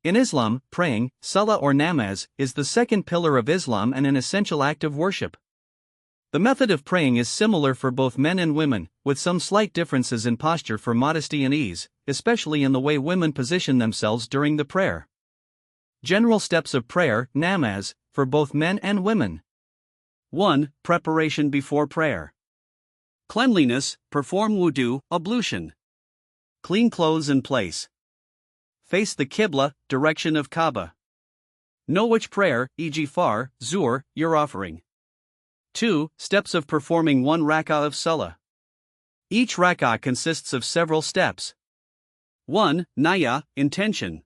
In Islam, praying, Salah or namaz, is the second pillar of Islam and an essential act of worship. The method of praying is similar for both men and women, with some slight differences in posture for modesty and ease, especially in the way women position themselves during the prayer. General steps of prayer, namaz, for both men and women. 1. Preparation before prayer. Cleanliness, perform wudu, ablution. Clean clothes and place. Face the Qibla, direction of Kaaba. Know which prayer, e.g. far, zuhr, you're offering. 2. Steps of performing one rak'ah of Salah. Each rak'ah consists of several steps. 1. Niyyah, intention.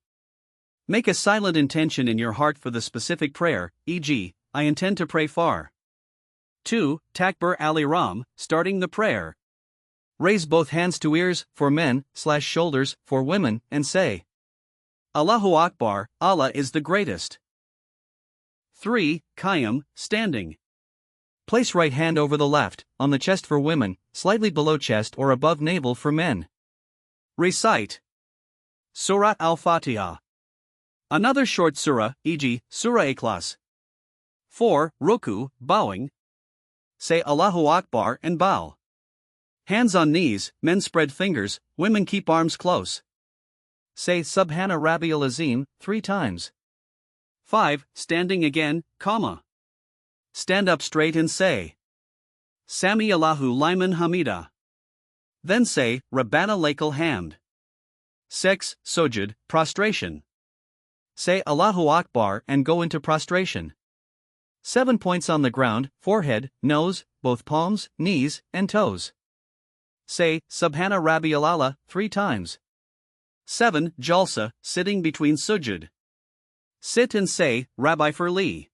Make a silent intention in your heart for the specific prayer, e.g., I intend to pray far. 2. Takbir al-ihram, starting the prayer. Raise both hands to ears, for men/shoulders, for women, and say, Allahu Akbar, Allah is the greatest. 3. Qiyam, standing. Place right hand over the left, on the chest for women, slightly below chest or above navel for men. Recite Surat al-Fatiha. Another short surah, e.g., Surah Ikhlas. 4. Ruku, bowing. Say Allahu Akbar and bow. Hands on knees, men spread fingers, women keep arms close. Say Subhana Rabbiyal Azim 3 times. 5. Standing again, comma. Stand up straight and say Sami Allahu liman hamida. Then say Rabbana lakal hamd. 6. Sujood, prostration. Say Allahu Akbar and go into prostration. 7 points on the ground, forehead, nose, both palms, knees, and toes. Say Subhana Rabbiyal A'la 3 times. 7. Jalsa, sitting between sujood. Sit and say Rabbi for li.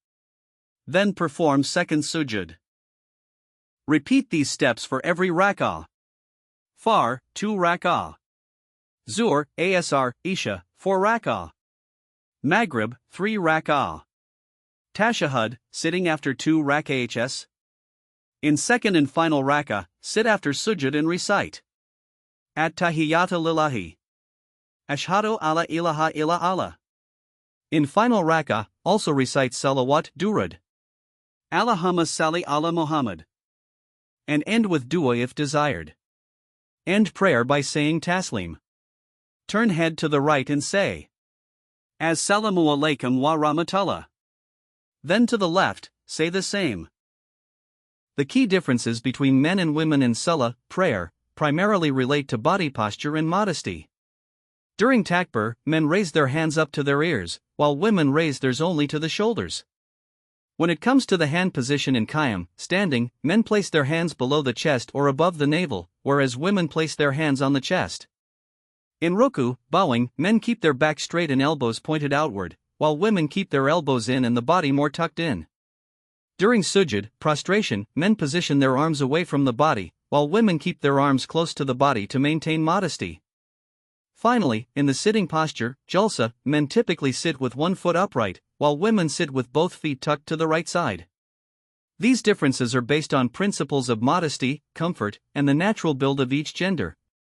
Then perform second sujood. Repeat these steps for every rak'ah. Far, 2 rak'ah. Zuhr, Asr, Isha, 4 rak'ah. Maghrib, 3 rak'ah. Tashahhud, sitting after 2 rak'ahs. In second and final rak'ah, sit after sujood and recite At-Tahiyyatu lillahi. Ashhadu alla ilaha illa Allah. In final rak'ah, also recite salawat durud. Allahumma salli ala Muhammad. And end with dua if desired. End prayer by saying taslim. Turn head to the right and say Assalamu Alaikum wa rahmatullah. Then to the left, say the same. The key differences between men and women in Salah, prayer, primarily relate to body posture and modesty. During takbir, men raise their hands up to their ears, while women raise theirs only to the shoulders. When it comes to the hand position in qiyam, standing, men place their hands below the chest or above the navel, whereas women place their hands on the chest. In ruku, bowing, men keep their back straight and elbows pointed outward, while women keep their elbows in and the body more tucked in. During sujood, prostration, men position their arms away from the body, while women keep their arms close to the body to maintain modesty. Finally, in the sitting posture, jalsa, men typically sit with one foot upright, while women sit with both feet tucked to the right side. These differences are based on principles of modesty, comfort, and the natural build of each gender,